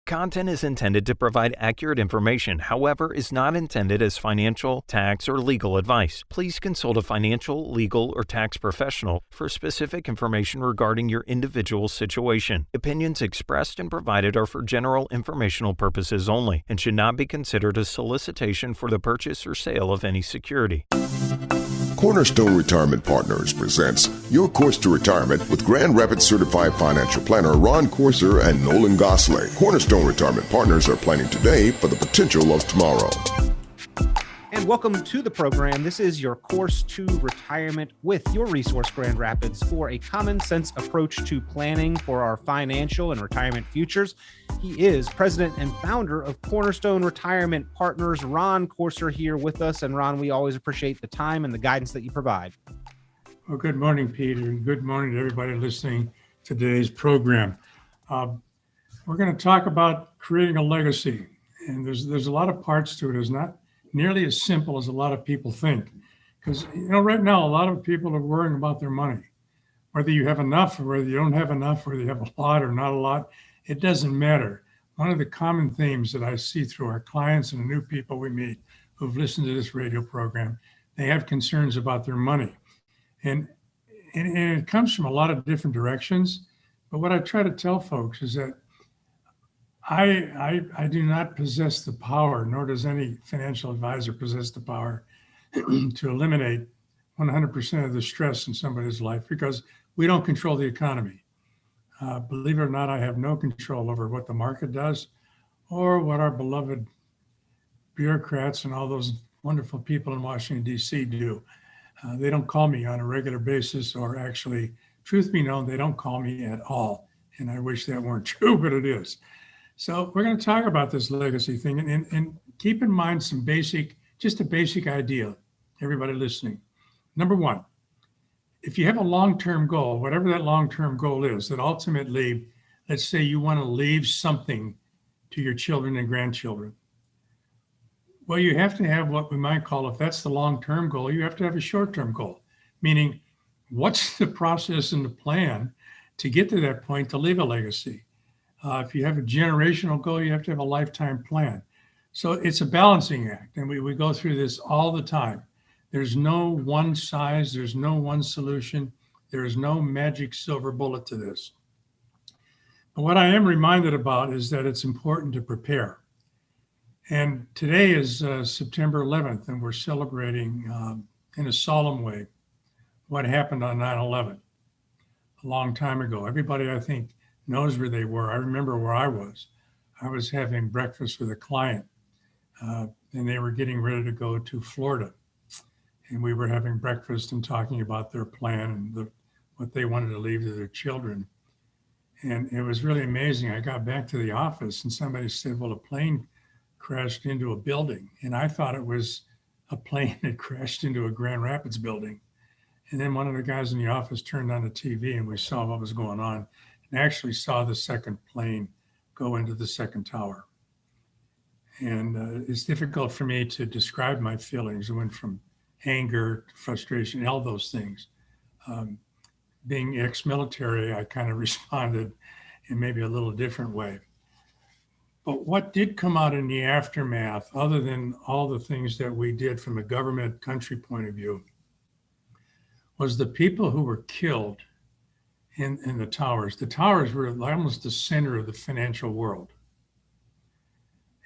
Content is intended to provide accurate information, however, is not intended as financial, tax, or legal advice. Please consult a financial, legal, or tax professional for specific information regarding your individual situation. Opinions expressed and provided are for general informational purposes only and should not be considered a solicitation for the purchase or sale of any security. Cornerstone Retirement Partners presents Your Course to Retirement with Grand Rapids Certified Financial Planner Ron Corser and Nolan Gosley. Cornerstone Retirement Partners are planning today for the potential of tomorrow. And welcome to the program. This is Your Course to Retirement with your resource, Grand Rapids, for a common sense approach to planning for our financial and retirement futures. He is president and founder of Cornerstone Retirement Partners. Ron Corser here with us. And Ron, we always appreciate the time and the guidance that you provide. Well, good morning, Peter, and good morning to everybody listening to today's program. We're going to talk about creating a legacy, and there's a lot of parts to it. It's not nearly as simple as a lot of people think, because right now a lot of people are worrying about their money, whether you have enough or whether you don't have enough, whether you have a lot or not a lot. It doesn't matter. One of the common themes that I see through our clients and the new people we meet who've listened to this radio program, they have concerns about their money. And it comes from a lot of different directions. But what I try to tell folks is that I do not possess the power, nor does any financial advisor possess the power to eliminate 100% of the stress in somebody's life, because we don't control the economy. Believe it or not, I have no control over what the market does or what our beloved bureaucrats and all those wonderful people in Washington, D.C. do. They don't call me on a regular basis, or actually, truth be known, they don't call me at all. And I wish that weren't true, but it is. So we're going to talk about this legacy thing and keep in mind just a basic idea, everybody listening. Number one, if you have a long-term goal, whatever that long-term goal is, that ultimately, let's say you want to leave something to your children and grandchildren. Well, you have to have what we might call, if that's the long-term goal, you have to have a short-term goal, meaning what's the process and the plan to get to that point to leave a legacy? If you have a generational goal, you have to have a lifetime plan. So it's a balancing act, and we go through this all the time. There's no one size, there's no one solution, there is no magic silver bullet to this. But what I am reminded about is that it's important to prepare. And today is September 11th, and we're celebrating in a solemn way what happened on 9/11 a long time ago. Everybody, I think, knows where they were. I remember where I was. I was having breakfast with a client, and they were getting ready to go to Florida. And we were having breakfast and talking about their plan and what they wanted to leave to their children. And it was really amazing. I got back to the office and somebody said, well, a plane crashed into a building. And I thought it was a plane that crashed into a Grand Rapids building. And then one of the guys in the office turned on the TV and we saw what was going on, and actually saw the second plane go into the second tower. And it's difficult for me to describe my feelings. It went from anger to frustration, all those things. Being ex-military, I kind of responded in maybe a little different way. But what did come out in the aftermath, other than all the things that we did from a government country point of view, was the people who were killed in the towers. The towers were almost the center of the financial world.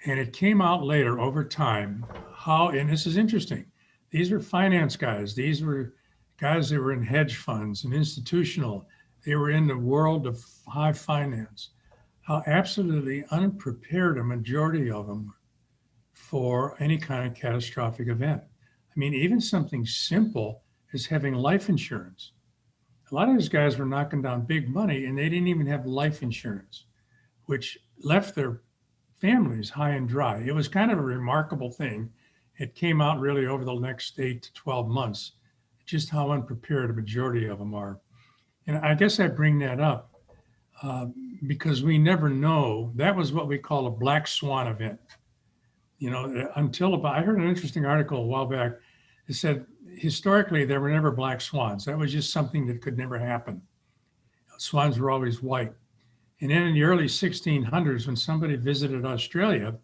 And it came out later over time how, and this is interesting, these were finance guys. These were guys that were in hedge funds and institutional. They were in the world of high finance. How absolutely unprepared a majority of them for any kind of catastrophic event. I mean, even something simple as having life insurance. A lot of these guys were knocking down big money and they didn't even have life insurance, which left their families high and dry. It was kind of a remarkable thing. It came out really over the next 8 to 12 months, just how unprepared a majority of them are. And I guess I bring that up because we never know. That was what we call a black swan event. I heard an interesting article a while back. It said, historically, there were never black swans. That was just something that could never happen. Swans were always white. And then in the early 1600s, when somebody visited Australia,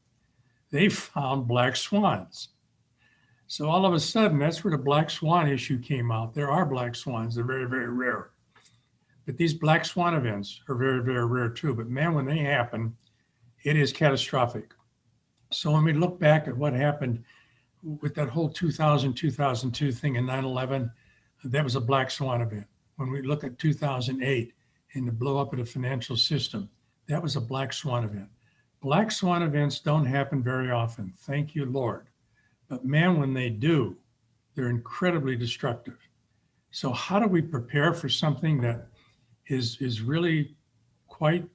they found black swans. So all of a sudden, that's where the black swan issue came out. There are black swans. They're very, very rare. But these black swan events are very, very rare too. But man, when they happen, it is catastrophic. So when we look back at what happened with that whole 2002 thing in 9/11, that was a black swan event. When we look at 2008 and the blow up of the financial system, that was a black swan event. Black swan events don't happen very often. Thank you, Lord. But man, when they do, they're incredibly destructive. So how do we prepare for something that is really quite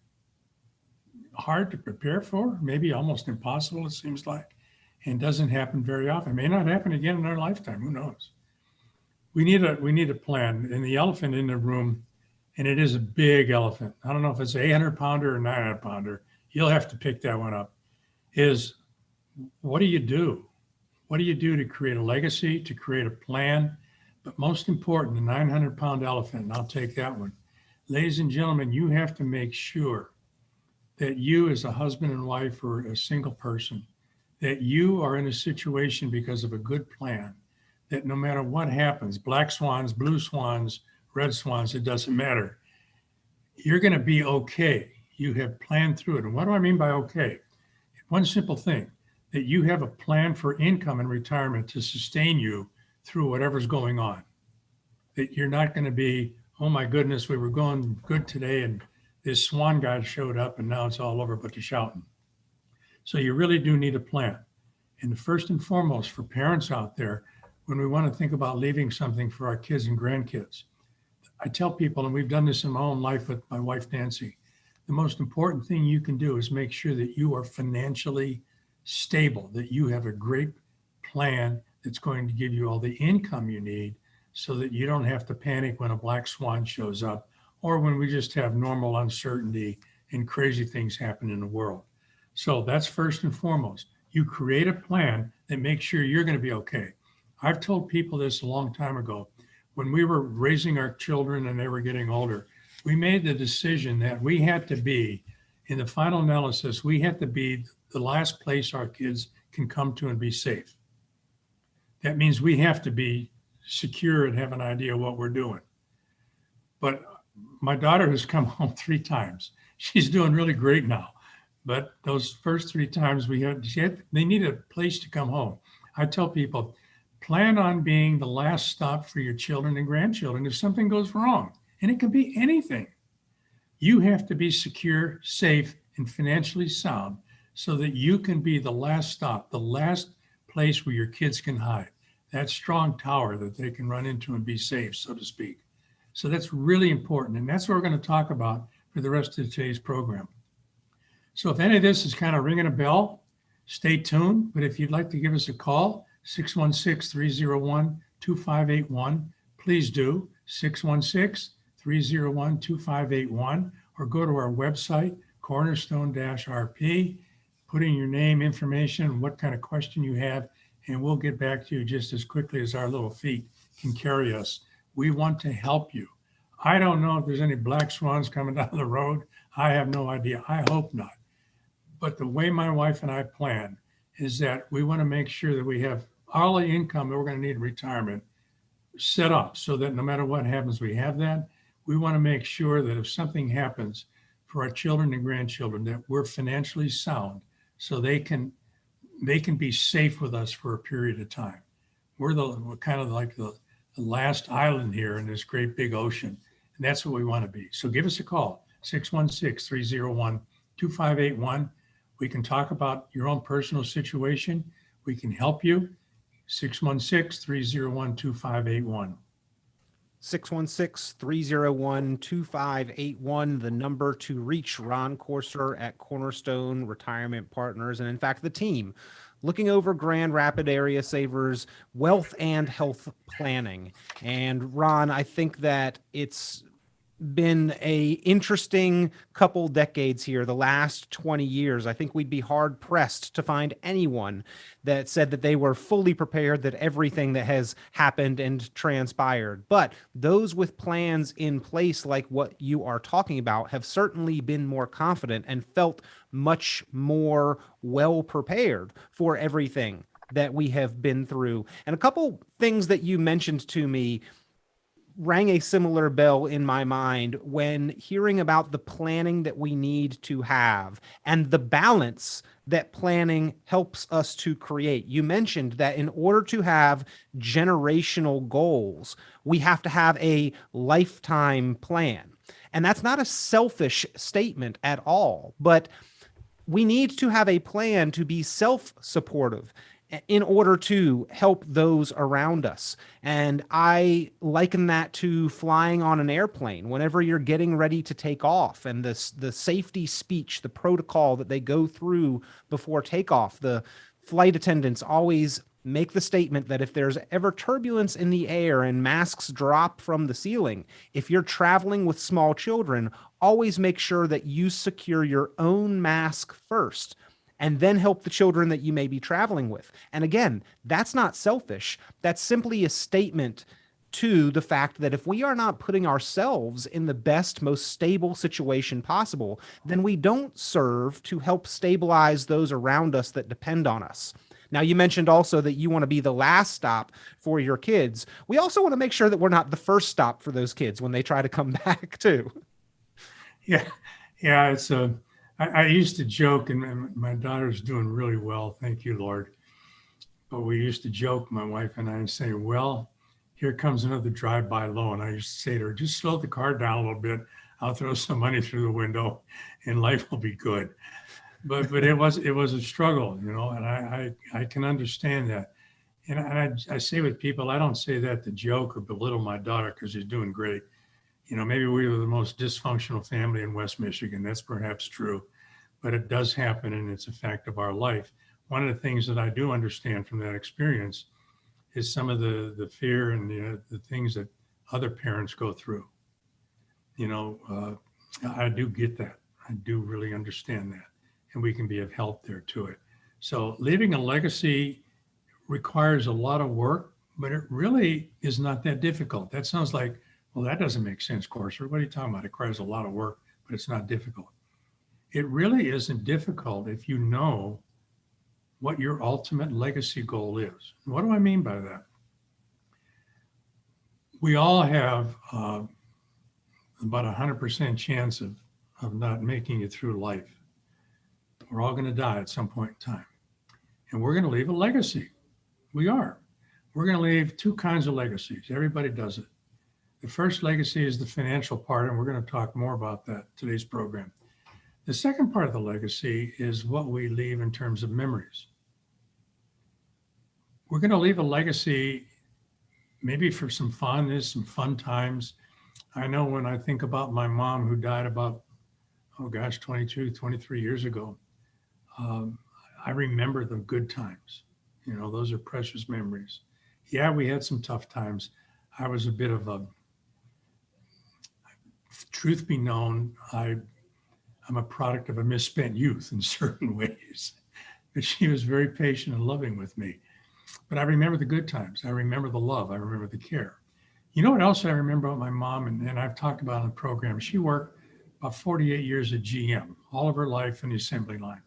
hard to prepare for, maybe almost impossible, it seems like, and doesn't happen very often? It may not happen again in our lifetime. Who knows? We need a plan. And the elephant in the room, and it is a big elephant. I don't know if it's an 800-pounder or 900-pounder. You'll have to pick that one up. Is what do you do? What do you do to create a legacy, to create a plan? But most important, the 900-pound elephant, and I'll take that one. Ladies and gentlemen, you have to make sure that you as a husband and wife or a single person, that you are in a situation because of a good plan, that no matter what happens, black swans, blue swans, red swans, it doesn't matter. You're going to be okay. You have planned through it. And what do I mean by okay? One simple thing, that you have a plan for income and retirement to sustain you through whatever's going on. That you're not going to be, oh my goodness, we were going good today and this swan guy showed up and now it's all over but the shouting. So you really do need a plan. And first and foremost, for parents out there, when we want to think about leaving something for our kids and grandkids, I tell people, and we've done this in my own life with my wife, Nancy, the most important thing you can do is make sure that you are financially stable, that you have a great plan that's going to give you all the income you need so that you don't have to panic when a black swan shows up or when we just have normal uncertainty and crazy things happen in the world. So that's first and foremost. You create a plan that makes sure you're going to be okay. I've told people this a long time ago. When we were raising our children and they were getting older, we made the decision that we had to be, in the final analysis, we had to be the last place our kids can come to and be safe. That means we have to be secure and have an idea of what we're doing. But my daughter has come home 3 times. She's doing really great now. But those first 3 times they need a place to come home. I tell people, plan on being the last stop for your children and grandchildren if something goes wrong. And it can be anything. You have to be secure, safe, and financially sound so that you can be the last stop, the last place where your kids can hide, that strong tower that they can run into and be safe, so to speak. So that's really important. And that's what we're going to talk about for the rest of today's program. So if any of this is kind of ringing a bell, stay tuned. But if you'd like to give us a call, 616-301-2581, please do, 616-301-2581, or go to our website, Cornerstone-RP, put in your name, information, what kind of question you have, and we'll get back to you just as quickly as our little feet can carry us. We want to help you. I don't know if there's any black swans coming down the road. I have no idea. I hope not. But the way my wife and I plan is that we want to make sure that we have all the income that we're going to need in retirement set up so that no matter what happens, we have that. We want to make sure that if something happens for our children and grandchildren, that we're financially sound so they can be safe with us for a period of time. We're kind of like the last island here in this great big ocean. And that's what we want to be. So give us a call, 616-301-2581. We can talk about your own personal situation. We can help you. 616-301-2581. 616-301-2581, the number to reach Ron Courser at Cornerstone Retirement Partners. And in fact, the team looking over Grand Rapids area savers, wealth and health planning. And Ron, I think that it's been a interesting couple decades here, the last 20 years. I think we'd be hard pressed to find anyone that said that they were fully prepared, that everything that has happened and transpired. But those with plans in place like what you are talking about have certainly been more confident and felt much more well prepared for everything that we have been through. And a couple things that you mentioned to me rang a similar bell in my mind when hearing about the planning that we need to have and the balance that planning helps us to create. You mentioned that in order to have generational goals, we have to have a lifetime plan. And that's not a selfish statement at all, but we need to have a plan to be self-supportive in order to help those around us. And I liken that to flying on an airplane. Whenever you're getting ready to take off, and the safety speech, the protocol that they go through before takeoff, the flight attendants always make the statement that if there's ever turbulence in the air and masks drop from the ceiling, if you're traveling with small children, always make sure that you secure your own mask first, and then help the children that you may be traveling with. And again, that's not selfish. That's simply a statement to the fact that if we are not putting ourselves in the best, most stable situation possible, then we don't serve to help stabilize those around us that depend on us. Now, you mentioned also that you want to be the last stop for your kids. We also want to make sure that we're not the first stop for those kids when they try to come back too. Yeah, it's I used to joke, and my daughter's doing really well, thank you, Lord. But we used to joke, my wife and I, and say, well, here comes another drive-by loan. I used to say to her, just slow the car down a little bit. I'll throw some money through the window and life will be good. But it was a struggle, and I can understand that. And I say with people, I don't say that to joke or belittle my daughter because she's doing great. Maybe we were the most dysfunctional family in West Michigan. That's perhaps true, but it does happen and it's a fact of our life. One of the things that I do understand from that experience is some of the fear and the things that other parents go through. I do get that. I do really understand that. And we can be of help there to it. So leaving a legacy requires a lot of work, but it really is not that difficult. That sounds like, well, that doesn't make sense, Courser. What are you talking about? It requires a lot of work, but it's not difficult. It really isn't difficult if you know what your ultimate legacy goal is. What do I mean by that? We all have about 100% chance of not making it through life. We're all going to die at some point in time. And we're going to leave a legacy. We are. We're going to leave two kinds of legacies. Everybody does it. The first legacy is the financial part, and we're going to talk more about that today's program. The second part of the legacy is what we leave in terms of memories. We're going to leave a legacy maybe for some fondness, some fun times. I know when I think about my mom who died about, 22, 23 years ago, I remember the good times. Those are precious memories. Yeah, we had some tough times. I was a bit of a, truth be known, I'm a product of a misspent youth in certain ways. But she was very patient and loving with me. But I remember the good times. I remember the love. I remember the care. You know what else I remember about my mom, and I've talked about in the program? She worked about 48 years at GM, all of her life in the assembly line.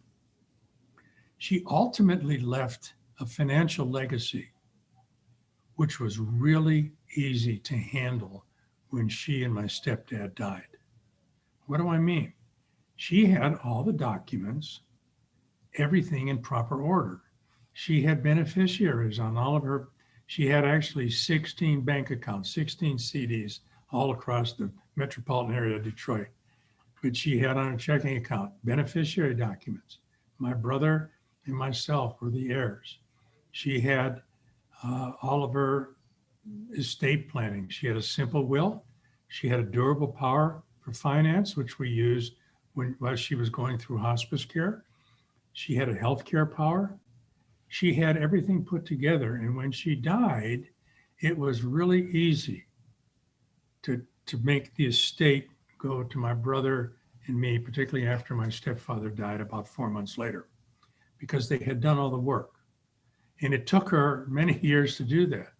She ultimately left a financial legacy, which was really easy to handle when she and my stepdad died. What do I mean? She had all the documents, everything in proper order. She had beneficiaries on all of her. She had actually 16 bank accounts, 16 CDs all across the metropolitan area of Detroit. But she had on a checking account beneficiary documents. My brother and myself were the heirs. She had all of her estate planning. She had a simple will. She had a durable power for finance, which we used while she was going through hospice care. She had a healthcare power. She had everything put together. And when she died, it was really easy to to make the estate go to my brother and me, particularly after my stepfather died about 4 months later, because they had done all the work. And it took her many years to do that.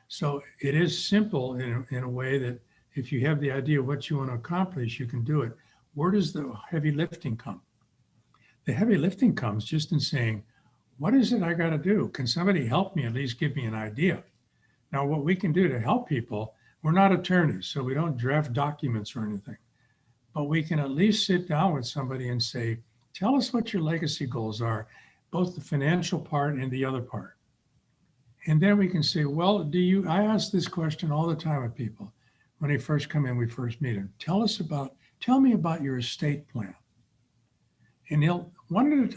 So it is simple in a way that if you have the idea of what you want to accomplish, you can do it. Where does the heavy lifting come? The heavy lifting comes just in saying, what is it I got to do? Can somebody help me, at least give me an idea? Now, what we can do to help people, we're not attorneys, so we don't draft documents or anything, but we can at least sit down with somebody and say, tell us what your legacy goals are, both the financial part and the other part. And then we can say, well, I ask this question all the time with people. When they first come in, we first meet them. Tell me about your estate plan. And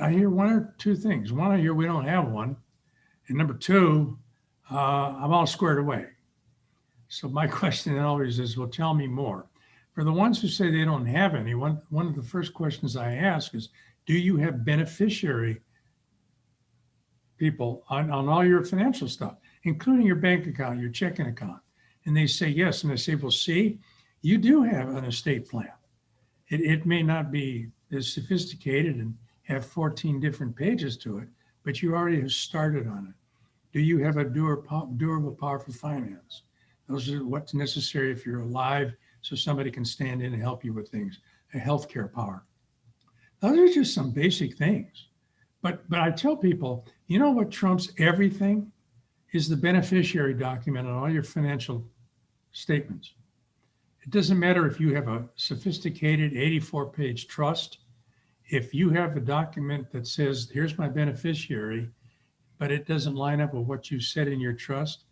I hear one or two things. One, I hear we don't have one. And number two, I'm all squared away. So my question always is, well, tell me more. For the ones who say they don't have any, one of the first questions I ask is, do you have beneficiary people on all your financial stuff, including your bank account, your checking account? And they say yes. And I say, well, see, you do have an estate plan. It may not be as sophisticated and have 14 different pages to it, but you already have started on it. Do you have a durable, powerful finance? Those are what's necessary if you're alive, so somebody can stand in and help you with things. A healthcare power. Those are just some basic things. But I tell people, you know what trumps everything is the beneficiary document on all your financial statements. It doesn't matter if you have a sophisticated 84-page trust. If you have a document that says, here's my beneficiary, but it doesn't line up with what you said in your trust,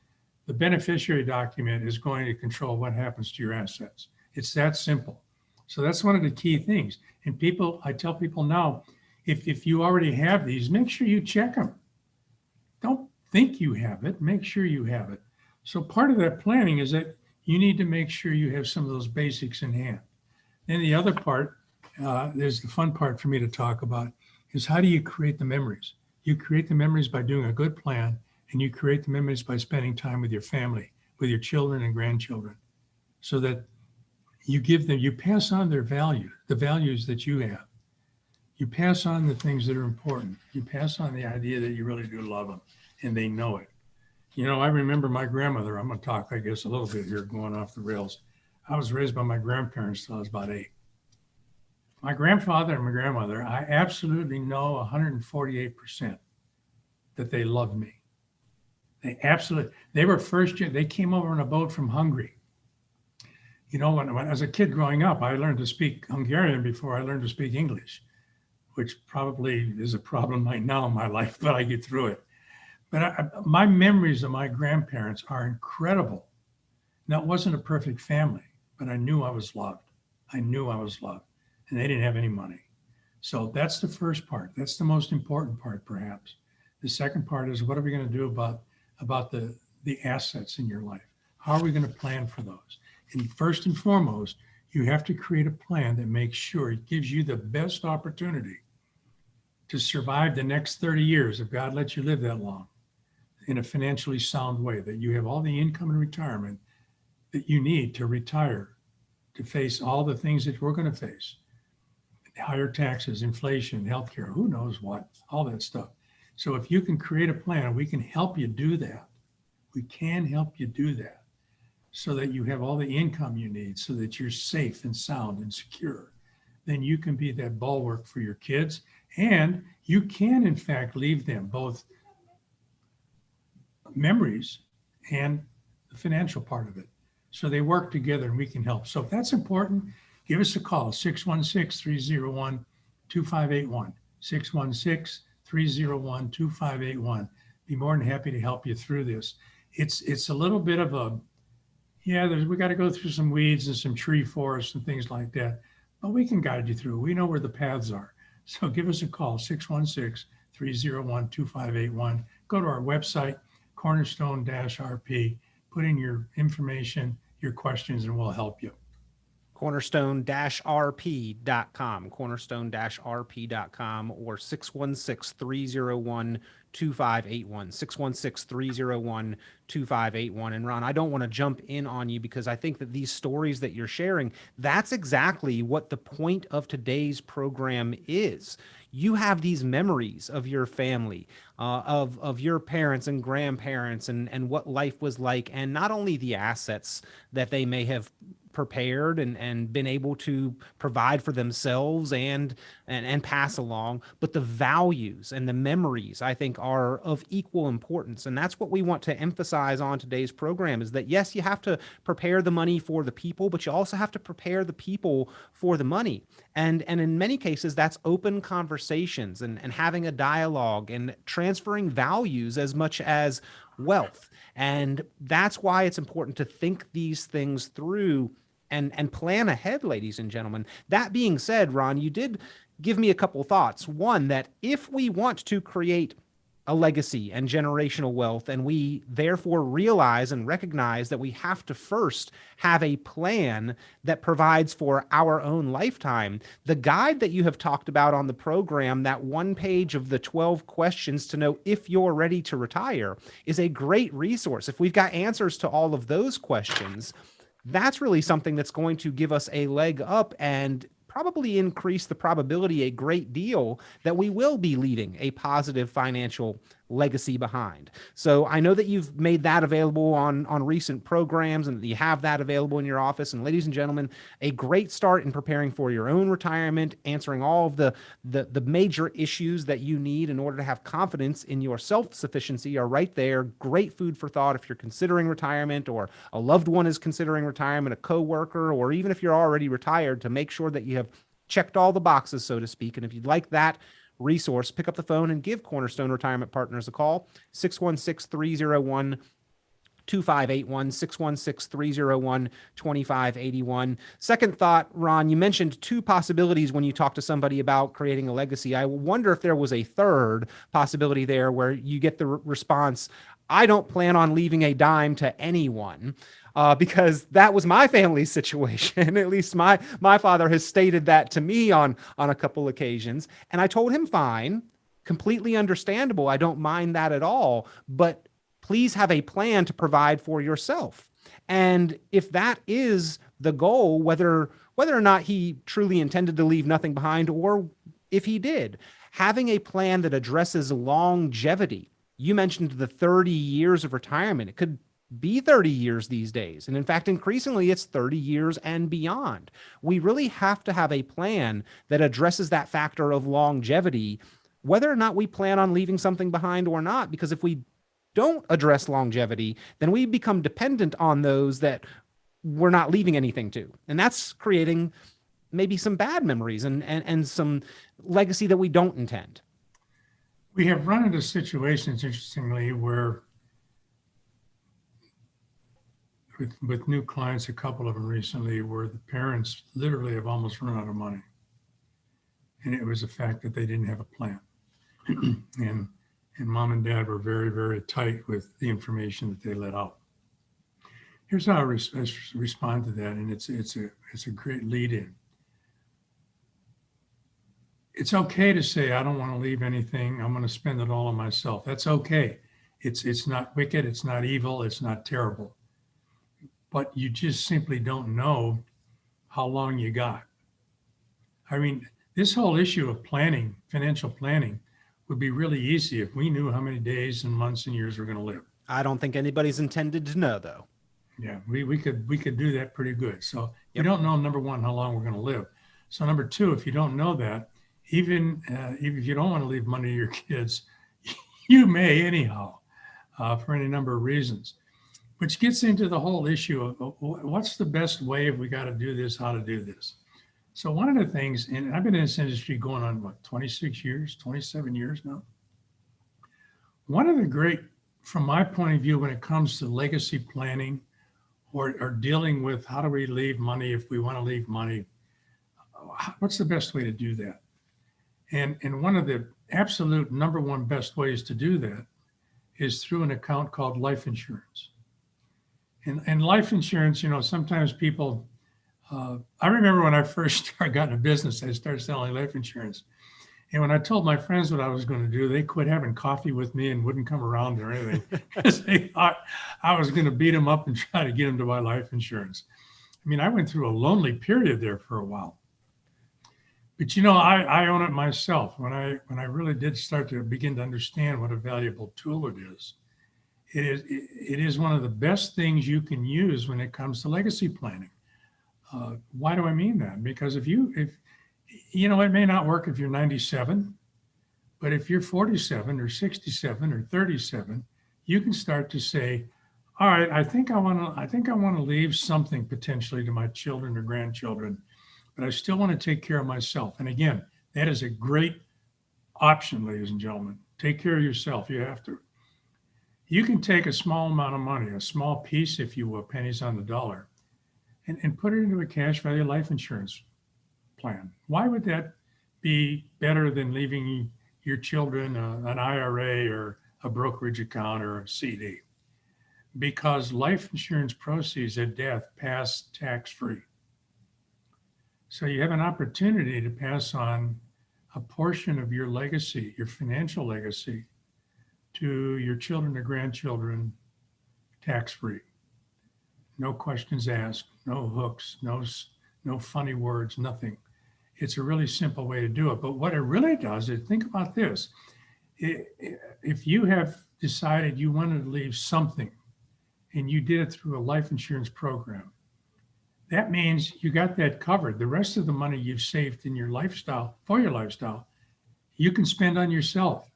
the beneficiary document is going to control what happens to your assets. It's that simple. So that's one of the key things. And I tell people now, if you already have these, make sure you check them. Don't think you have it, make sure you have it. So part of that planning is that you need to make sure you have some of those basics in hand. Then the other part, there's the fun part for me to talk about, is how do you create the memories? You create the memories by doing a good plan, and you create the memories by spending time with your family, with your children and grandchildren, so that you pass on their value, the values that you have. You pass on the things that are important. You pass on the idea that you really do love them, and they know it. You know, I remember my grandmother. I'm going to talk, I guess, a little bit here, going off the rails. I was raised by my grandparents till I was about 8. My grandfather and my grandmother, I absolutely know 148% that they loved me. They were they came over on a boat from Hungary. You know, when as a kid growing up, I learned to speak Hungarian before I learned to speak English, which probably is a problem right now in my life, but I get through it. But my memories of my grandparents are incredible. Now, it wasn't a perfect family, but I knew I was loved. I knew I was loved, and they didn't have any money. So that's the first part. That's the most important part, perhaps. The second part is, what are we going to do about the assets in your life? How are we going to plan for those? And first and foremost, you have to create a plan that makes sure it gives you the best opportunity to survive the next 30 years, if God lets you live that long, in a financially sound way, that you have all the income and retirement that you need to retire, to face all the things that we're going to face. Higher taxes, inflation, healthcare, who knows what, all that stuff. So if you can create a plan, we can help you do that. We can help you do that so that you have all the income you need, so that you're safe and sound and secure. Then you can be that bulwark for your kids, and you can, in fact, leave them both memories and the financial part of it. So they work together and we can help. So if that's important, give us a call, 616-301-2581, 616-301-2581. Be more than happy to help you through this. It's a little bit of we got to go through some weeds and some tree forests and things like that, but we can guide you through. We know where the paths are. So give us a call, 616-301-2581. Go to our website, Cornerstone-RP, put in your information, your questions, and we'll help you. cornerstone-rp.com, cornerstone-rp.com, or 616-301-2581, 616-301-2581. And Ron, I don't want to jump in on you because I think that these stories that you're sharing, that's exactly what the point of today's program is. You have these memories of your family, of your parents and grandparents, and what life was like, and not only the assets that they may have prepared and been able to provide for themselves and pass along, but the values and the memories, I think, are of equal importance. And that's what we want to emphasize on today's program, is that yes, you have to prepare the money for the people, but you also have to prepare the people for the money. And in many cases, that's open conversations and having a dialogue and transferring values as much as wealth. And that's why it's important to think these things through and plan ahead, ladies and gentlemen. That being said, Ron, you did give me a couple thoughts. One, that if we want to create a legacy and generational wealth, and we therefore realize and recognize that we have to first have a plan that provides for our own lifetime, the guide that you have talked about on the program, that one page of the 12 questions to know if you're ready to retire, is a great resource. If we've got answers to all of those questions, that's really something that's going to give us a leg up and probably increase the probability a great deal that we will be leaving a positive financial legacy behind. So I know that you've made that available on recent programs and that you have that available in your office. And ladies and gentlemen, a great start in preparing for your own retirement, answering all of the major issues that you need in order to have confidence in your self-sufficiency are right there. Great food for thought if you're considering retirement, or a loved one is considering retirement, a coworker, or even if you're already retired, to make sure that you have checked all the boxes, so to speak. And if you'd like that resource, pick up the phone and give Cornerstone Retirement Partners a call, 616-301-2581, 616-301-2581. Second thought, Ron, you mentioned two possibilities when you talk to somebody about creating a legacy. I wonder if there was a third possibility there where you get the response, I don't plan on leaving a dime to anyone. Because that was my family's situation. At least my father has stated that to me on a couple occasions. And I told him, fine, completely understandable. I don't mind that at all. But please have a plan to provide for yourself. And if that is the goal, whether or not he truly intended to leave nothing behind, or if he did, having a plan that addresses longevity. You mentioned the 30 years of retirement. It could be 30 years these days. And in fact, increasingly, it's 30 years and beyond. We really have to have a plan that addresses that factor of longevity, whether or not we plan on leaving something behind or not. Because if we don't address longevity, then we become dependent on those that we're not leaving anything to. And that's creating maybe some bad memories and some legacy that we don't intend. We have run into situations, interestingly, where with new clients, a couple of them recently, where the parents literally have almost run out of money. And it was the fact that they didn't have a plan. and mom and dad were very, very tight with the information that they let out. Here's how I respond to that, and it's a great lead in. It's okay to say, I don't want to leave anything. I'm going to spend it all on myself. That's okay. It's not wicked. It's not evil. It's not terrible. But you just simply don't know how long you got. I mean, this whole issue of planning, financial planning, would be really easy if we knew how many days and months and years we're going to live. I don't think anybody's intended to know, though. Yeah, we could do that pretty good. So you don't know, number one, how long we're going to live. So number two, if you don't know that, even if you don't want to leave money to your kids, you may anyhow, for any number of reasons. Which gets into the whole issue of what's the best way if we got to do this, how to do this. So one of the things, and I've been in this industry going on, 26 years, 27 years now. One of the great, from my point of view, when it comes to legacy planning or dealing with how do we leave money if we want to leave money, what's the best way to do that? And one of the absolute number one best ways to do that is through an account called life insurance. And life insurance, sometimes people I remember when I first got into business, I started selling life insurance. And when I told my friends what I was going to do, they quit having coffee with me and wouldn't come around or anything because they thought I was going to beat them up and try to get them to buy life insurance. I mean, I went through a lonely period there for a while. But I own it myself. When I really did start to begin to understand what a valuable tool it is, it is one of the best things you can use when it comes to legacy planning. Why do I mean that? Because if it may not work if you're 97, but if you're 47 or 67 or 37, you can start to say, all right, I think I want to leave something potentially to my children or grandchildren, but I still want to take care of myself. And again, that is a great option, ladies and gentlemen. Take care of yourself. You have to. You can take a small amount of money, a small piece, if you will, pennies on the dollar, and put it into a cash value life insurance plan. Why would that be better than leaving your children an IRA or a brokerage account or a CD? Because life insurance proceeds at death pass tax-free. So you have an opportunity to pass on a portion of your legacy, your financial legacy, to your children or grandchildren tax-free. No questions asked, no hooks, no funny words, nothing. It's a really simple way to do it. But what it really does is, think about this. If you have decided you wanted to leave something and you did it through a life insurance program, that means you got that covered. The rest of the money you've saved in your lifestyle, for your lifestyle, you can spend on yourself.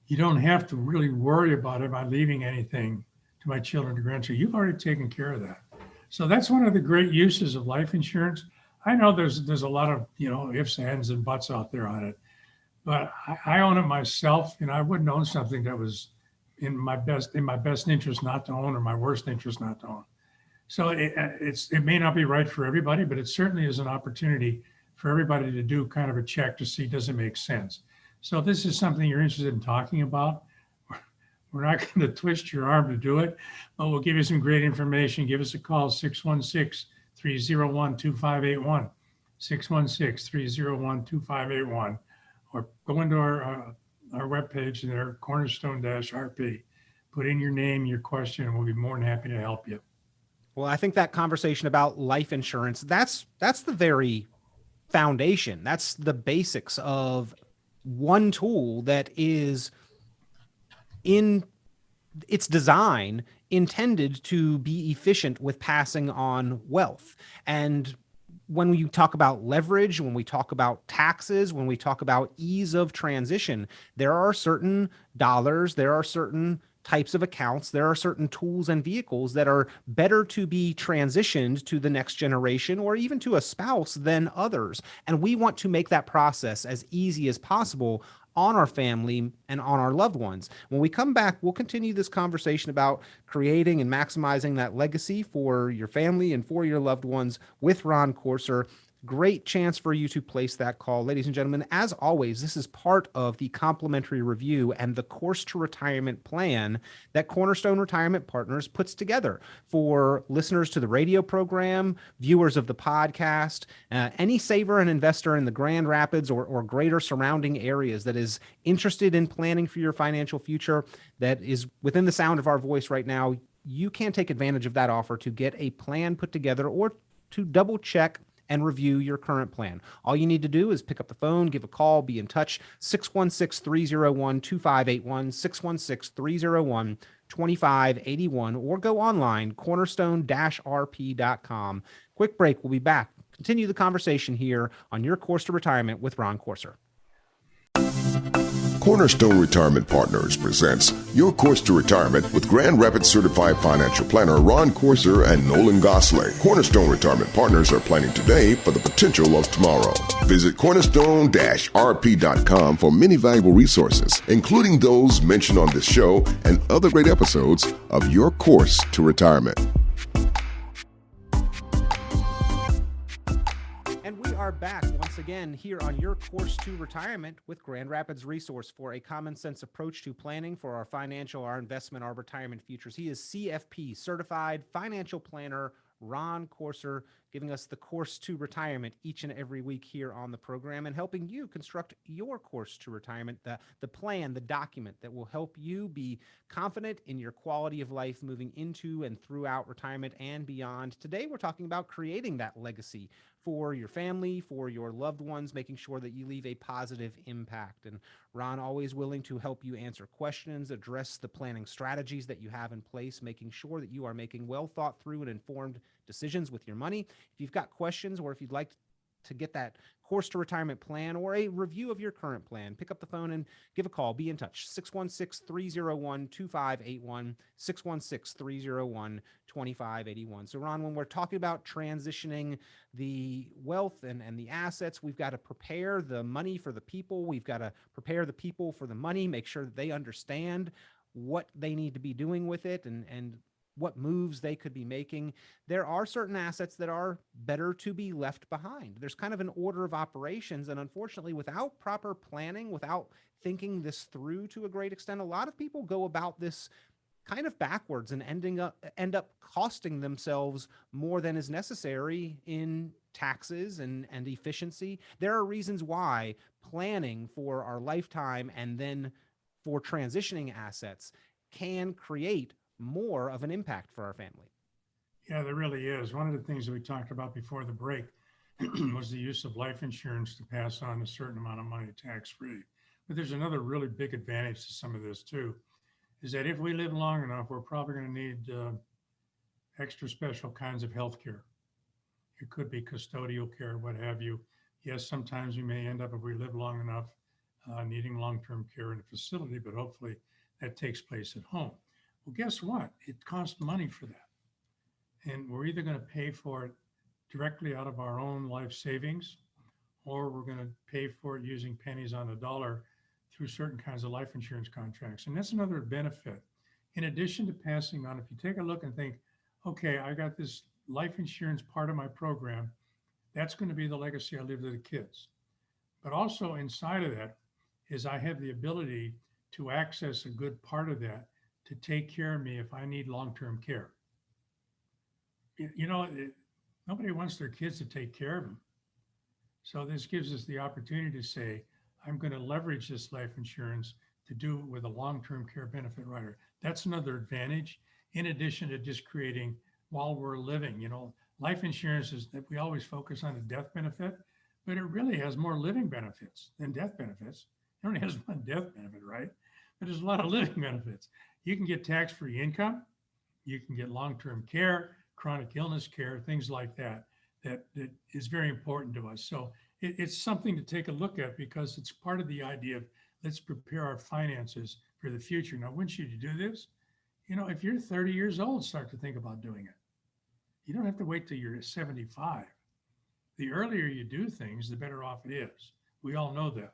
You don't have to really worry about leaving anything to my children or grandchildren. You've already taken care of that. So that's one of the great uses of life insurance. I know there's a lot of ifs, ands, and buts out there on it, but I own it myself, and I wouldn't own something that was in my best interest not to own, or my worst interest not to own. So it may not be right for everybody, but it certainly is an opportunity for everybody to do kind of a check to see, does it make sense? So if this is something you're interested in talking about, we're not going to twist your arm to do it, but we'll give you some great information. Give us a call, 616-301-2581, 616-301-2581, or go into our webpage there, Cornerstone-RP. Put in your name, your question, and we'll be more than happy to help you. Well, I think that conversation about life insurance, that's the very foundation. That's the basics of one tool that is in its design intended to be efficient with passing on wealth. And when we talk about leverage, when we talk about taxes, when we talk about ease of transition, there are certain dollars, there are certain types of accounts, there are certain tools and vehicles that are better to be transitioned to the next generation or even to a spouse than others. And we want to make that process as easy as possible on our family and on our loved ones. When we come back, we'll continue this conversation about creating and maximizing that legacy for your family and for your loved ones with Ron Corser. Great chance for you to place that call. Ladies and gentlemen, as always, this is part of the complimentary review and the course to retirement plan that Cornerstone Retirement Partners puts together for listeners to the radio program, viewers of the podcast, any saver and investor in the Grand Rapids or greater surrounding areas that is interested in planning for your financial future, that is within the sound of our voice right now. You can take advantage of that offer to get a plan put together or to double check and review your current plan. All you need to do is pick up the phone, give a call, be in touch, 616-301-2581, 616-301-2581, or go online, cornerstone-rp.com. Quick break. We'll be back. Continue the conversation here on Your Course to Retirement with Ron Corser. Cornerstone Retirement Partners presents Your Course to Retirement with Grand Rapids Certified Financial Planner Ron Corser and Nolan Gosley. Cornerstone Retirement Partners are planning today for the potential of tomorrow. Visit cornerstone-rp.com for many valuable resources, including those mentioned on this show and other great episodes of Your Course to Retirement. Are back once again here on Your Course to Retirement with Grand Rapids Resource for a common sense approach to planning for our financial, our investment, our retirement futures. He is CFP certified financial planner Ron Courser, giving us the course to retirement each and every week here on the program and helping you construct your course to retirement, the plan, the document that will help you be confident in your quality of life moving into and throughout retirement and beyond. Today, we're talking about creating that legacy for your family, for your loved ones, making sure that you leave a positive impact. And Ron, always willing to help you answer questions, address the planning strategies that you have in place, making sure that you are making well thought through and informed decisions with your money. If you've got questions or if you'd like to get that course to retirement plan or a review of your current plan, pick up the phone and give a call. Be in touch. 616-301-2581, 616-301-2581. So Ron, when we're talking about transitioning the wealth and the assets, we've got to prepare the money for the people. We've got to prepare the people for the money, make sure that they understand what they need to be doing with it and what moves they could be making. There are certain assets that are better to be left behind. There's kind of an order of operations. And unfortunately, without proper planning, without thinking this through to a great extent, a lot of people go about this kind of backwards and end up costing themselves more than is necessary in taxes and efficiency. There are reasons why planning for our lifetime and then for transitioning assets can create more of an impact for our family. Yeah, there really is. One of the things that we talked about before the break was the use of life insurance to pass on a certain amount of money tax-free. But there's another really big advantage to some of this too, is that if we live long enough, we're probably going to need extra special kinds of health care. It could be custodial care, what have you. Yes, sometimes we may end up, if we live long enough, needing long-term care in a facility, but hopefully that takes place at home. Well, guess what? It costs money for that. And we're either going to pay for it directly out of our own life savings, or we're going to pay for it using pennies on the dollar through certain kinds of life insurance contracts. And that's another benefit. In addition to passing on, if you take a look and think, okay, I got this life insurance part of my program, that's going to be the legacy I leave to the kids. But also inside of that is I have the ability to access a good part of that to take care of me if I need long-term care. Nobody wants their kids to take care of them. So this gives us the opportunity to say, I'm going to leverage this life insurance to do it with a long-term care benefit rider. That's another advantage, in addition to just creating while we're living. Life insurance is that we always focus on the death benefit, but it really has more living benefits than death benefits. It only has one death benefit, right? But there's a lot of living benefits. You can get tax-free income. You can get long-term care, chronic illness care, things like that is very important to us. So it's something to take a look at because it's part of the idea of let's prepare our finances for the future. Now, when should you do this? If you're 30 years old, start to think about doing it. You don't have to wait till you're 75. The earlier you do things, the better off it is. We all know that.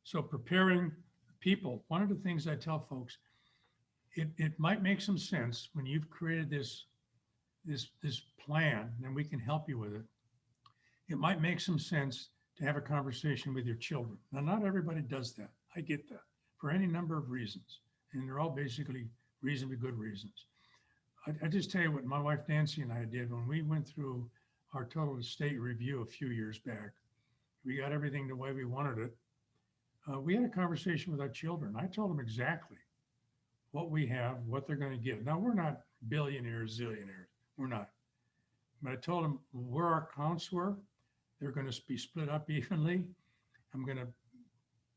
So preparing people, one of the things I tell folks, it might make some sense when you've created this plan, and we can help you with it. It might make some sense to have a conversation with your children. Now, not everybody does that. I get that for any number of reasons, and they're all basically reasonably good reasons. I just tell you what my wife Nancy and I did when we went through our total estate review a few years back. We got everything the way we wanted it. We had a conversation with our children. I told them exactly what we have, what they're going to get. Now, we're not billionaires, zillionaires. We're not. But I told them where our accounts were. They're going to be split up evenly. I'm going to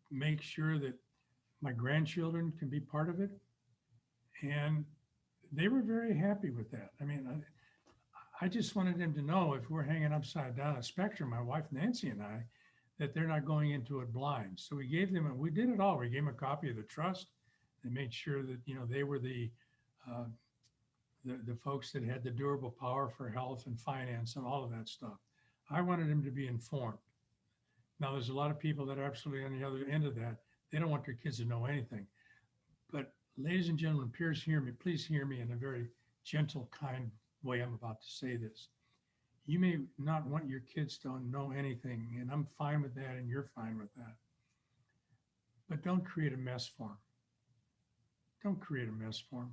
make sure that my grandchildren can be part of it. And they were very happy with that. I mean, I just wanted them to know if we're hanging upside down a spectrum, my wife Nancy and I, that they're not going into it blind. So we gave them, we did it all. We gave them a copy of the trust. They made sure that, they were the folks that had the durable power for health and finance and all of that stuff. I wanted them to be informed. Now, there's a lot of people that are absolutely on the other end of that. They don't want their kids to know anything. But ladies and gentlemen, please hear me in a very gentle, kind way I'm about to say this. You may not want your kids to know anything, and I'm fine with that, and you're fine with that. But don't create a mess for them. Don't create a mess for them,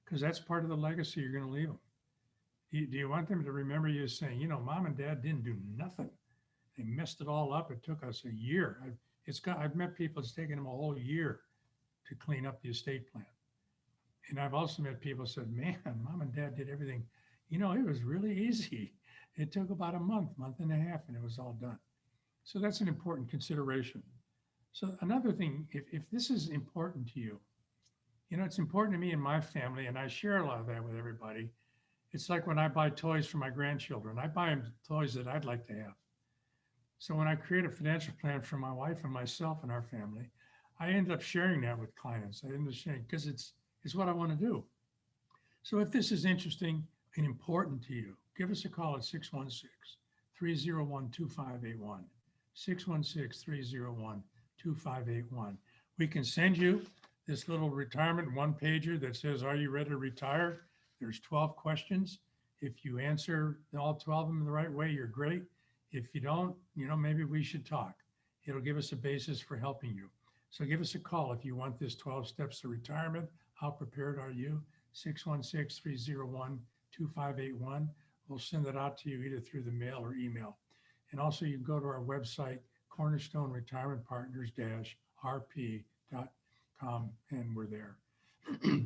because that's part of the legacy you're going to leave them. Do you want them to remember you saying, you know, mom and dad didn't do nothing. They messed it all up. It took us a year. I've met people, it's taken them a whole year to clean up the estate plan. And I've also met people who said, man, mom and dad did everything. You know, it was really easy. It took about a month and a half, and it was all done. So that's an important consideration. So another thing, if this is important to you, you know, it's important to me and my family, and I share a lot of that with everybody. It's like when I buy toys for my grandchildren, I buy them toys that I'd like to have. So when I create a financial plan for my wife and myself and our family, I end up sharing that with clients. I end up sharing because it's what I want to do. So if this is interesting and important to you, give us a call at 616-301-2581, 616-301-2581. We can send you this little retirement one-pager that says, are you ready to retire? There's 12 questions. If you answer all 12 of them the right way, you're great. If you don't, you know, maybe we should talk. It'll give us a basis for helping you. So give us a call if you want this 12 steps to retirement. How prepared are you? 616-301-2581. We'll send it out to you either through the mail or email. And also you can go to our website, Cornerstone Retirement Partners-RP.com, and we're there.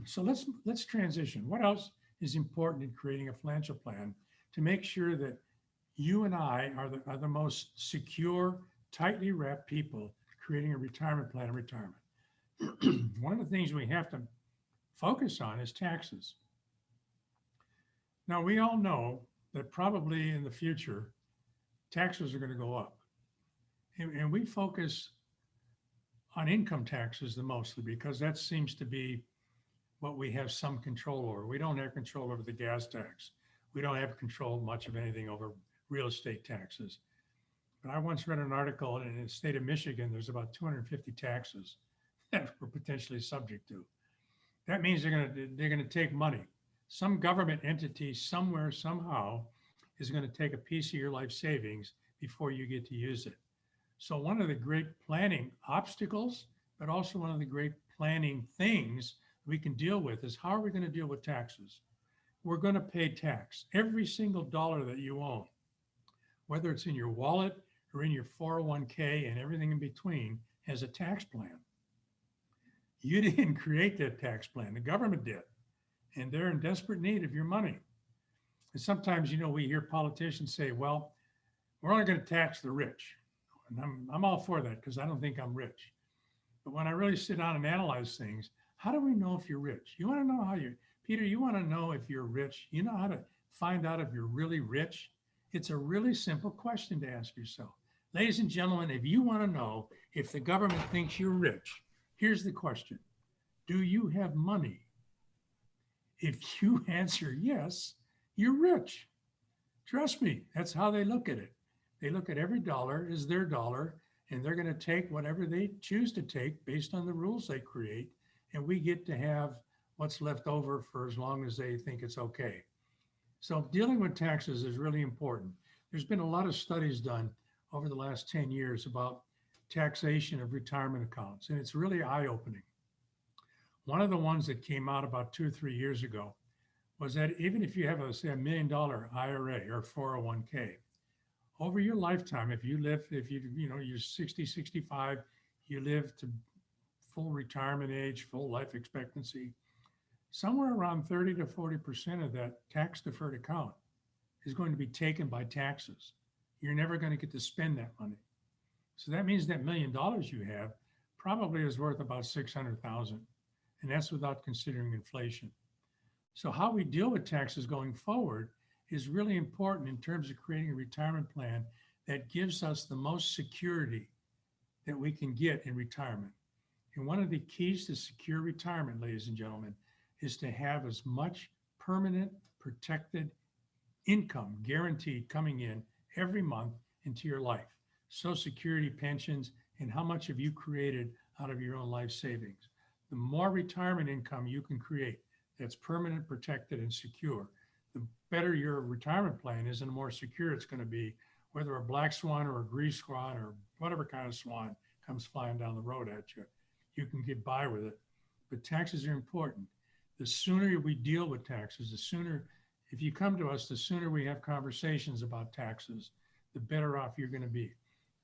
So let's transition. What else is important in creating a financial plan to make sure that you and I are the most secure, tightly wrapped people creating a retirement plan in retirement? One of the things we have to focus on is taxes. Now, we all know that probably in the future, taxes are going to go up. And we focus on income taxes the mostly because that seems to be what we have some control over. We don't have control over the gas tax. We don't have control much of anything over real estate taxes. But I once read an article in the state of Michigan, there's about 250 taxes that we're potentially subject to. That means they're going to take money. Some government entity somewhere, somehow, is going to take a piece of your life savings before you get to use it. So one of the great planning obstacles, but also one of the great planning things we can deal with is how are we going to deal with taxes? We're going to pay tax. Every single dollar that you own, whether it's in your wallet or in your 401k and everything in between, has a tax plan. You didn't create that tax plan. The government did. And they're in desperate need of your money. And sometimes, you know, we hear politicians say, well, we're only going to tax the rich. And I'm all for that because I don't think I'm rich. But when I really sit down and analyze things, how do we know if you're rich? You want to know Peter, you want to know if you're rich? You know how to find out if you're really rich? It's a really simple question to ask yourself. Ladies and gentlemen, if you want to know if the government thinks you're rich, here's the question. Do you have money? If you answer yes, you're rich. Trust me, that's how they look at it. They look at every dollar as their dollar, and they're going to take whatever they choose to take based on the rules they create, and we get to have what's left over for as long as they think it's okay. So dealing with taxes is really important. There's been a lot of studies done over the last 10 years about taxation of retirement accounts, and it's really eye-opening. One of the ones that came out about 2 or 3 years ago was that even if you have, say, $1 million IRA or 401k, over your lifetime, if you're 60, 65, you live to full retirement age, full life expectancy, somewhere around 30 to 40% of that tax deferred account is going to be taken by taxes. You're never going to get to spend that money. So that means that $1 million you have probably is worth about $600,000. And that's without considering inflation. So how we deal with taxes going forward is really important in terms of creating a retirement plan that gives us the most security that we can get in retirement. And one of the keys to secure retirement, ladies and gentlemen, is to have as much permanent protected income guaranteed coming in every month into your life. Social Security, pensions, and how much have you created out of your own life savings? The more retirement income you can create that's permanent, protected, and secure, the better your retirement plan is and the more secure it's going to be, whether a black swan or a gray swan or whatever kind of swan comes flying down the road at you. You can get by with it. But taxes are important. The sooner we deal with taxes, the sooner If you come to us, the sooner we have conversations about taxes, the better off you're going to be.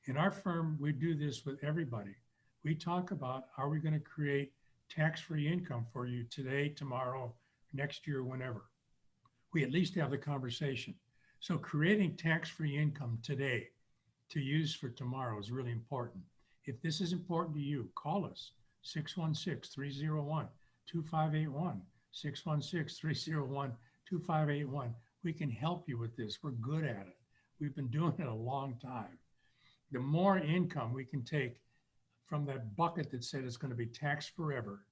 In our firm, we do this with everybody. We talk about, are we going to create tax-free income for you today, tomorrow, next year, whenever? We at least have the conversation. So creating tax-free income today to use for tomorrow is really important. If this is important to you, call us 616-301-2581, 616-301-2581. We can help you with this. We're good at it. We've been doing it a long time. The more income we can take from that bucket that said it's going to be taxed forever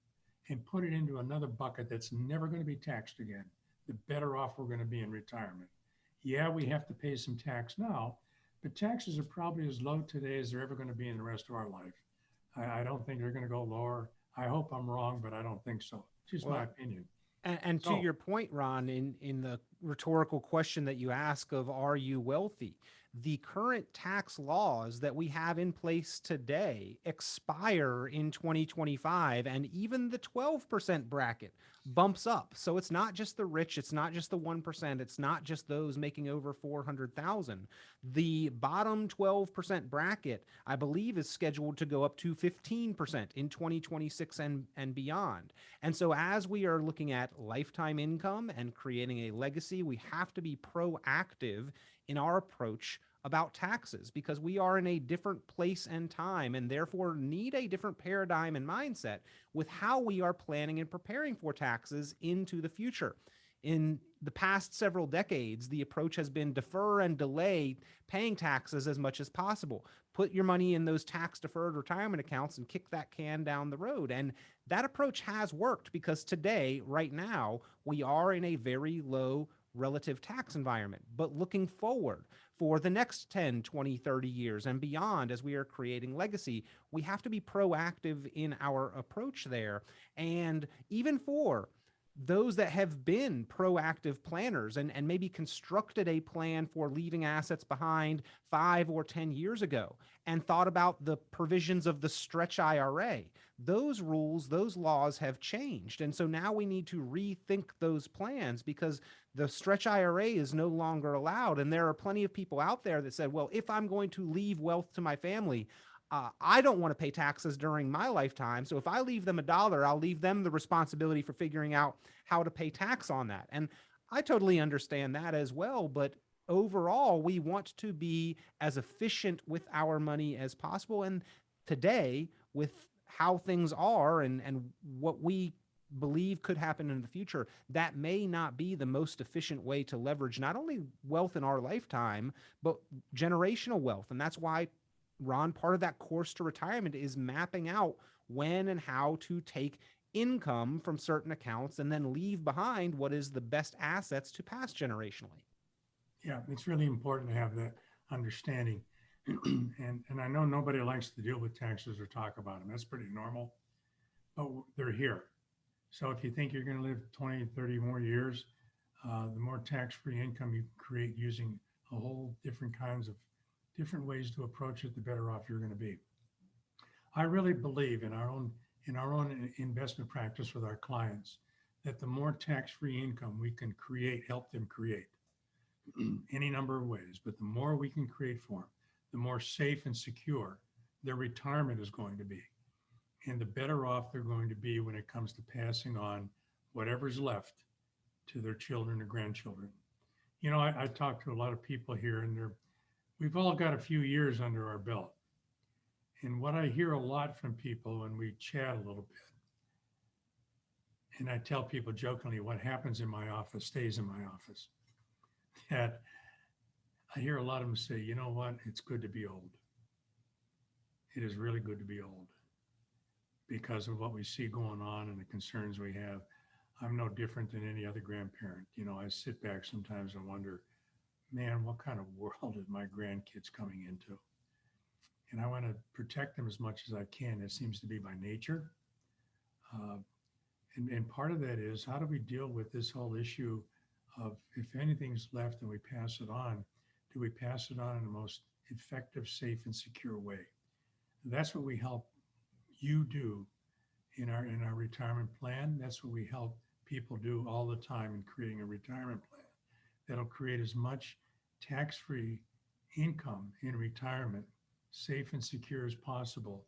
and put it into another bucket that's never going to be taxed again, the better off we're going to be in retirement. Yeah, we have to pay some tax now, but taxes are probably as low today as they're ever going to be in the rest of our life. I don't think they're going to go lower. I hope I'm wrong, but I don't think so. Just my opinion. And to your point, Ron, in the rhetorical question that you ask of, are you wealthy? The current tax laws that we have in place today expire in 2025, and even the 12% bracket bumps up. So it's not just the rich, it's not just the 1%, it's not just those making over 400,000. The bottom 12% bracket, I believe, is scheduled to go up to 15% in 2026 and beyond. And so as we are looking at lifetime income and creating a legacy, we have to be proactive in our approach about taxes, because we are in a different place and time, and therefore need a different paradigm and mindset with how we are planning and preparing for taxes into the future. In the past several decades, the approach has been defer and delay paying taxes as much as possible. Put your money in those tax-deferred retirement accounts and kick that can down the road. And that approach has worked, because today, right now, we are in a very low relative tax environment. But looking forward for the next 10, 20, 30 years and beyond, as we are creating legacy, we have to be proactive in our approach there. And even for those that have been proactive planners and maybe constructed a plan for leaving assets behind 5 or 10 years ago and thought about the provisions of the stretch IRA, those rules, those laws have changed. And so now we need to rethink those plans, because the stretch IRA is no longer allowed. And there are plenty of people out there that said, well, if I'm going to leave wealth to my family, I don't want to pay taxes during my lifetime. So if I leave them $1, I'll leave them the responsibility for figuring out how to pay tax on that. And I totally understand that as well. But overall, we want to be as efficient with our money as possible. And today, with how things are and what we believe could happen in the future, that may not be the most efficient way to leverage not only wealth in our lifetime, but generational wealth. And that's why, Ron, part of that course to retirement is mapping out when and how to take income from certain accounts and then leave behind what is the best assets to pass generationally. Yeah, it's really important to have that understanding. and I know nobody likes to deal with taxes or talk about them. That's pretty normal, but they're here. So if you think you're going to live 20, 30 more years, the more tax-free income you can create using a whole different ways to approach it, the better off you're going to be. I really believe in our own investment practice with our clients that the more tax-free income we can help them create any number of ways, but the more we can create for them, the more safe and secure their retirement is going to be. And the better off they're going to be when it comes to passing on whatever's left to their children or grandchildren. You know, I talk to a lot of people here, and we've all got a few years under our belt. And what I hear a lot from people when we chat a little bit, and I tell people jokingly, what happens in my office stays in my office. That I hear a lot of them say, you know what, it's good to be old. It is really good to be old because of what we see going on and the concerns we have. I'm no different than any other grandparent. You know, I sit back sometimes and wonder, man, what kind of world is my grandkids coming into? And I want to protect them as much as I can. It seems to be by nature. And part of that is, how do we deal with this whole issue of, if anything's left and we pass it on, do we pass it on in the most effective, safe, and secure way? That's what we help you do in our retirement plan. That's what we help people do all the time in creating a retirement plan. that'll create as much tax-free income in retirement, safe and secure as possible,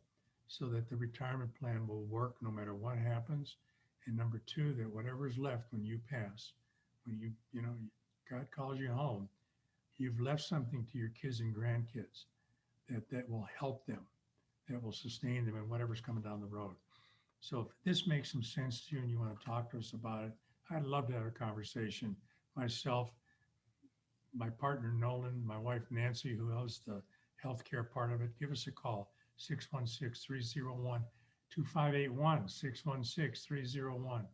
so that the retirement plan will work no matter what happens. And number two, that whatever's left when you pass, when God calls you home, you've left something to your kids and grandkids that will help them, that will sustain them in whatever's coming down the road. So if this makes some sense to you and you want to talk to us about it, I'd love to have a conversation. Myself, my partner Nolan, my wife Nancy, who does the healthcare part of it, give us a call, 616-301-2581, 616-301-2581,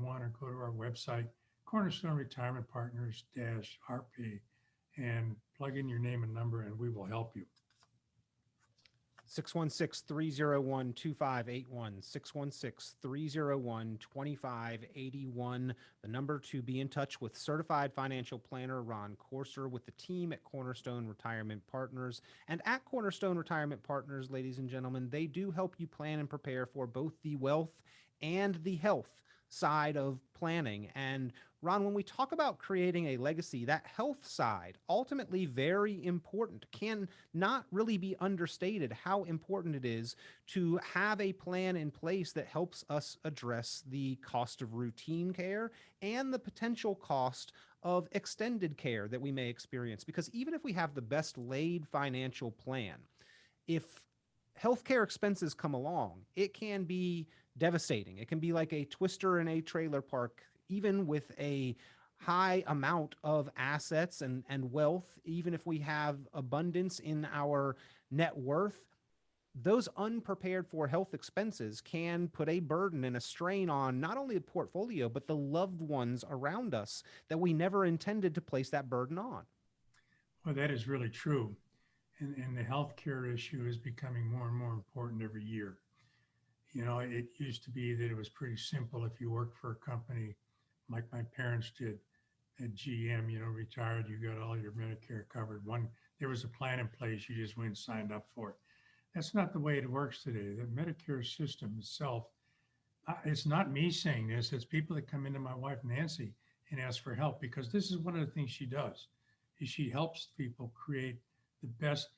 or go to our website, Cornerstone Retirement Partners-RP, and plug in your name and number, and we will help you. 616-301-2581, 616-301-2581, the number to be in touch with certified financial planner Ron Courser with the team at Cornerstone Retirement Partners. And at Cornerstone Retirement Partners, ladies and gentlemen, they do help you plan and prepare for both the wealth and the health side of planning. And Ron, when we talk about creating a legacy, that health side, ultimately very important, can not really be understated how important it is to have a plan in place that helps us address the cost of routine care and the potential cost of extended care that we may experience. Because even if we have the best laid financial plan, if healthcare expenses come along, it can be devastating. It can be like a twister in a trailer park, even with a high amount of assets and wealth. Even if we have abundance in our net worth, those unprepared for health expenses can put a burden and a strain on not only the portfolio, but the loved ones around us that we never intended to place that burden on. Well, that is really true. And the healthcare issue is becoming more and more important every year. It used to be that it was pretty simple. If you worked for a company like my parents did at GM, retired, you got all your Medicare covered. There was a plan in place, you just went and signed up for it. That's not the way it works today. The Medicare system itself, it's not me saying this, it's people that come into my wife Nancy and ask for help, because this is one of the things she does, is she helps people create the best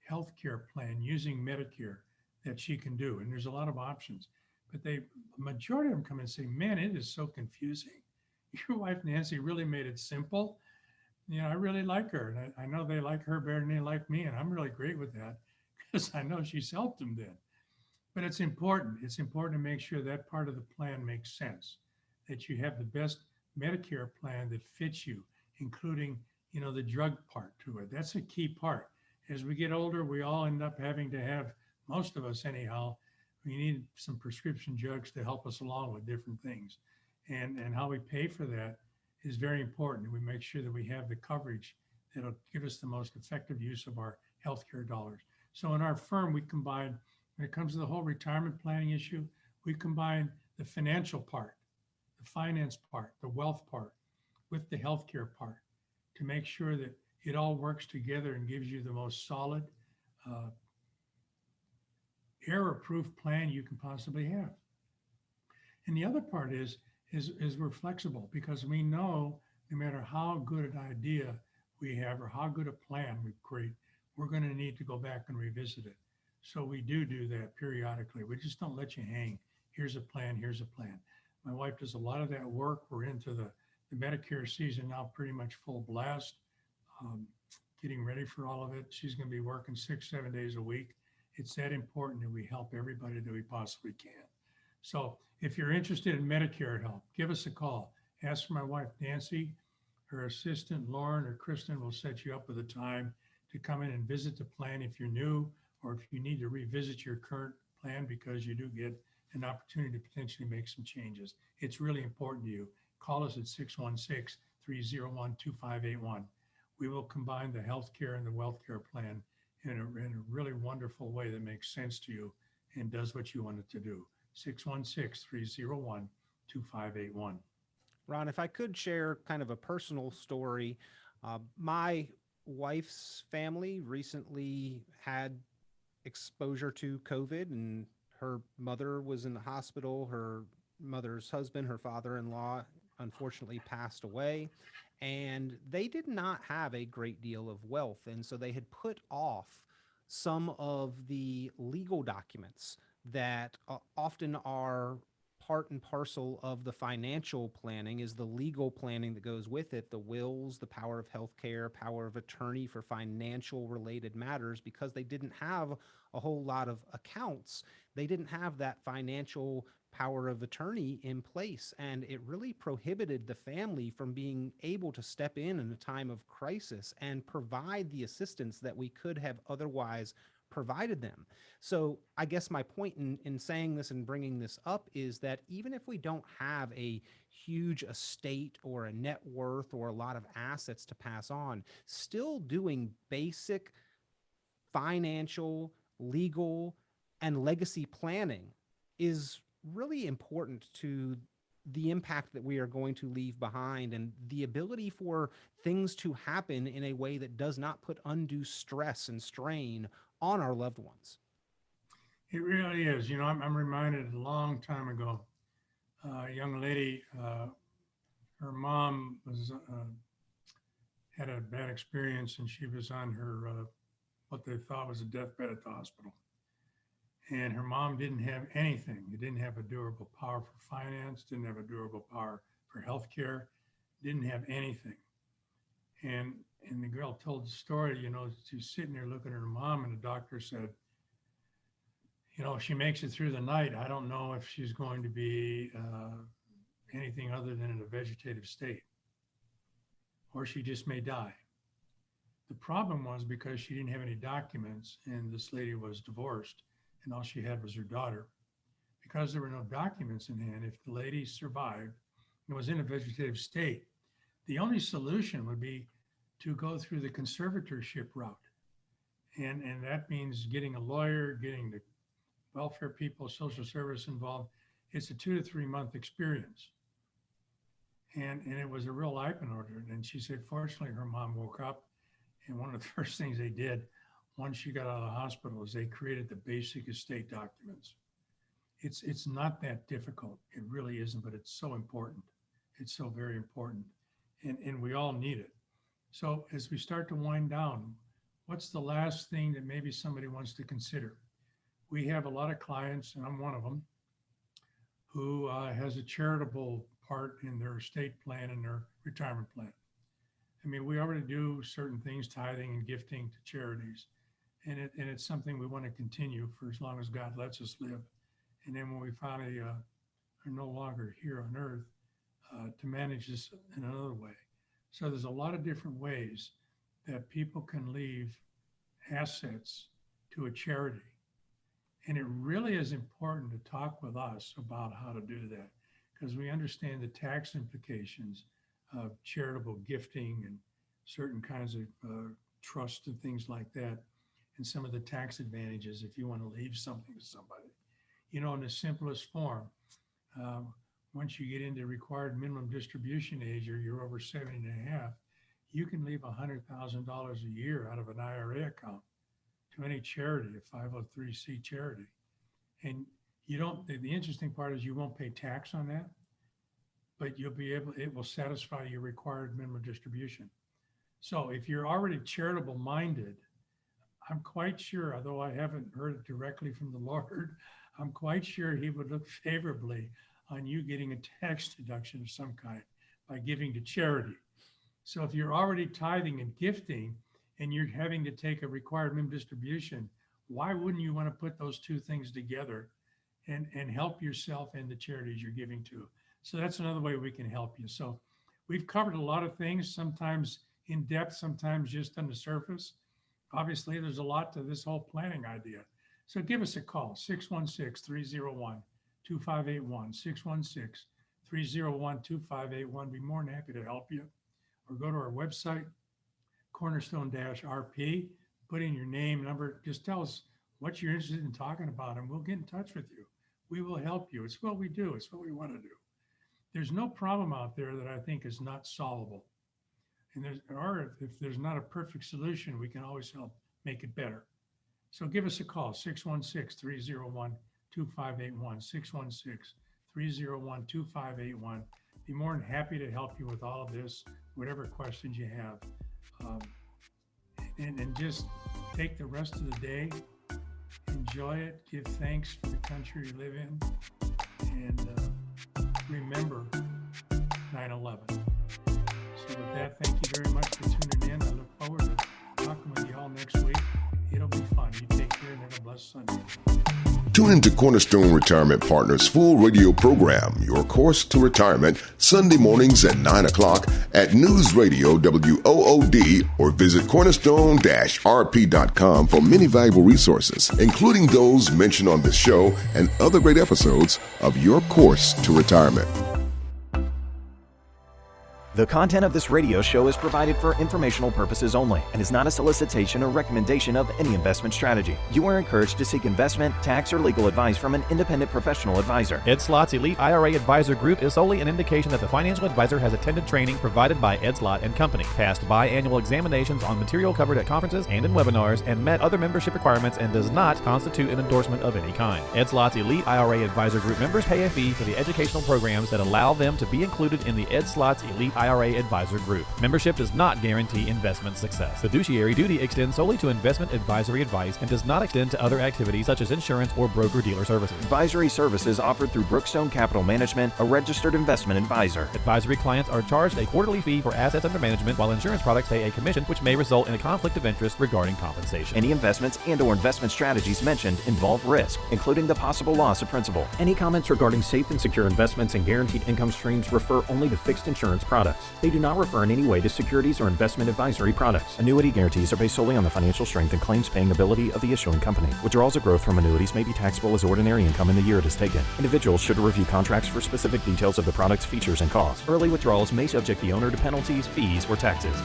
healthcare plan using Medicare that she can do. And there's a lot of options, but the majority of them come and say, man, it is so confusing. Your wife, Nancy, really made it simple. I really like her. And I know they like her better than they like me. And I'm really great with that because I know she's helped them then. But it's important. It's important to make sure that part of the plan makes sense, that you have the best Medicare plan that fits you, including the drug part to it. That's a key part. As we get older, we all end up having to have, most of us anyhow, we need some prescription drugs to help us along with different things. And how we pay for that is very important. We make sure that we have the coverage that'll give us the most effective use of our healthcare dollars. So in our firm, we combine, when it comes to the whole retirement planning issue, we combine the financial part, the finance part, the wealth part, with the healthcare part, to make sure that it all works together and gives you the most solid, error-proof plan you can possibly have. And the other part is we're flexible, because we know no matter how good an idea we have or how good a plan we create, we're going to need to go back and revisit it. So we do that periodically. We just don't let you hang. Here's a plan, here's a plan. My wife does a lot of that work. We're into the Medicare season now, pretty much full blast, getting ready for all of it. She's going to be working 6-7 days a week. It's that important that we help everybody that we possibly can. So if you're interested in Medicare help, give us a call. Ask for my wife, Nancy. Her assistant, Lauren or Kristen, will set you up with a time to come in and visit the plan if you're new, or if you need to revisit your current plan because you do get an opportunity to potentially make some changes. It's really important to you. Call us at 616-301-2581. We will combine the healthcare and the wealth care plan in a really wonderful way that makes sense to you and does what you want it to do. 616-301-2581. Ron, if I could share kind of a personal story, my wife's family recently had exposure to COVID, and her mother was in the hospital. Her mother's husband, her father-in-law, unfortunately passed away, and they did not have a great deal of wealth. And so they had put off some of the legal documents that often are part and parcel of the financial planning is the legal planning that goes with it, the wills, the power of healthcare, power of attorney for financial related matters. Because they didn't have a whole lot of accounts, they didn't have that financial power of attorney in place, and it really prohibited the family from being able to step in a time of crisis and provide the assistance that we could have otherwise provided them. So I guess my point in saying this and bringing this up is that even if we don't have a huge estate or a net worth or a lot of assets to pass on, still doing basic financial, legal, and legacy planning is really important to the impact that we are going to leave behind and the ability for things to happen in a way that does not put undue stress and strain on our loved ones. It really is. I'm reminded a long time ago, a young lady, her mom had a bad experience, and she was on her what they thought was a deathbed at the hospital. And her mom didn't have anything. It didn't have a durable power for finance, didn't have a durable power for healthcare, didn't have anything. And the girl told the story, she's sitting there looking at her mom, and the doctor said, if she makes it through the night, I don't know if she's going to be anything other than in a vegetative state, or she just may die. The problem was because she didn't have any documents, and this lady was divorced, and all she had was her daughter. Because there were no documents in hand, if the lady survived and was in a vegetative state, the only solution would be to go through the conservatorship route. And that means getting a lawyer, getting the welfare people, social service involved. It's a 2 to 3 month experience. And it was a real eye opener. And she said, fortunately, her mom woke up. And one of the first things they did once she got out of the hospital is they created the basic estate documents. It's not that difficult. It really isn't, but it's so important. It's so very important. And we all need it. So as we start to wind down, what's the last thing that maybe somebody wants to consider? We have a lot of clients, and I'm one of them, who has a charitable part in their estate plan and their retirement plan. I mean, we already do certain things, tithing and gifting to charities, and it's something we want to continue for as long as God lets us live. And then when we finally are no longer here on earth, to manage this in another way. So there's a lot of different ways that people can leave assets to a charity. And it really is important to talk with us about how to do that, because we understand the tax implications of charitable gifting and certain kinds of trust and things like that, and some of the tax advantages if you want to leave something to somebody. In the simplest form, once you get into required minimum distribution age, or you're over 70 and a half, you can leave $100,000 a year out of an IRA account to any charity, a 503c charity. And the interesting part is you won't pay tax on that, but it will satisfy your required minimum distribution. So if you're already charitable minded, I'm quite sure, although I haven't heard it directly from the Lord, I'm quite sure he would look favorably on you getting a tax deduction of some kind by giving to charity. So if you're already tithing and gifting and you're having to take a required minimum distribution, why wouldn't you want to put those two things together and help yourself and the charities you're giving to? So that's another way we can help you. So we've covered a lot of things, sometimes in depth, sometimes just on the surface. Obviously, there's a lot to this whole planning idea. So give us a call, 616-301-2581, 616-301-2581. Be more than happy to help you. Or go to our website, Cornerstone-RP, put in your name, number, just tell us what you're interested in talking about, and we'll get in touch with you. We will help you. It's what we do. It's what we want to do. There's no problem out there that I think is not solvable. And if there's not a perfect solution, we can always help make it better. So give us a call, 616-301-2581, 616-301-2581. be more than happy to help you with all of this, whatever questions you have. And just take the rest of the day, enjoy it, give thanks for the country you live in, and remember 9/11. So with that, thank you very much for tuning in. I look forward to talking with you all next week. It'll be fun. You take care and have a blessed Sunday. Tune into Cornerstone Retirement Partners' full radio program, Your Course to Retirement, Sunday mornings at 9 o'clock at News Radio WOOD, or visit cornerstone-rp.com for many valuable resources, including those mentioned on this show and other great episodes of Your Course to Retirement. The content of this radio show is provided for informational purposes only and is not a solicitation or recommendation of any investment strategy. You are encouraged to seek investment, tax, or legal advice from an independent professional advisor. Ed Slott's Elite IRA Advisor Group is solely an indication that the financial advisor has attended training provided by Ed Slott and Company, passed biannual examinations on material covered at conferences and in webinars, and met other membership requirements, and does not constitute an endorsement of any kind. Ed Slott's Elite IRA Advisor Group members pay a fee for the educational programs that allow them to be included in the Ed Slott's Elite IRA Advisor Group. Membership does not guarantee investment success. Fiduciary duty extends solely to investment advisory advice and does not extend to other activities such as insurance or broker-dealer services. Advisory services offered through Brookstone Capital Management, a registered investment advisor. Advisory clients are charged a quarterly fee for assets under management, while insurance products pay a commission, which may result in a conflict of interest regarding compensation. Any investments and/or investment strategies mentioned involve risk, including the possible loss of principal. Any comments regarding safe and secure investments and guaranteed income streams refer only to fixed insurance products. They do not refer in any way to securities or investment advisory products. Annuity guarantees are based solely on the financial strength and claims-paying ability of the issuing company. Withdrawals or growth from annuities may be taxable as ordinary income in the year it is taken. Individuals should review contracts for specific details of the product's features and costs. Early withdrawals may subject the owner to penalties, fees, or taxes.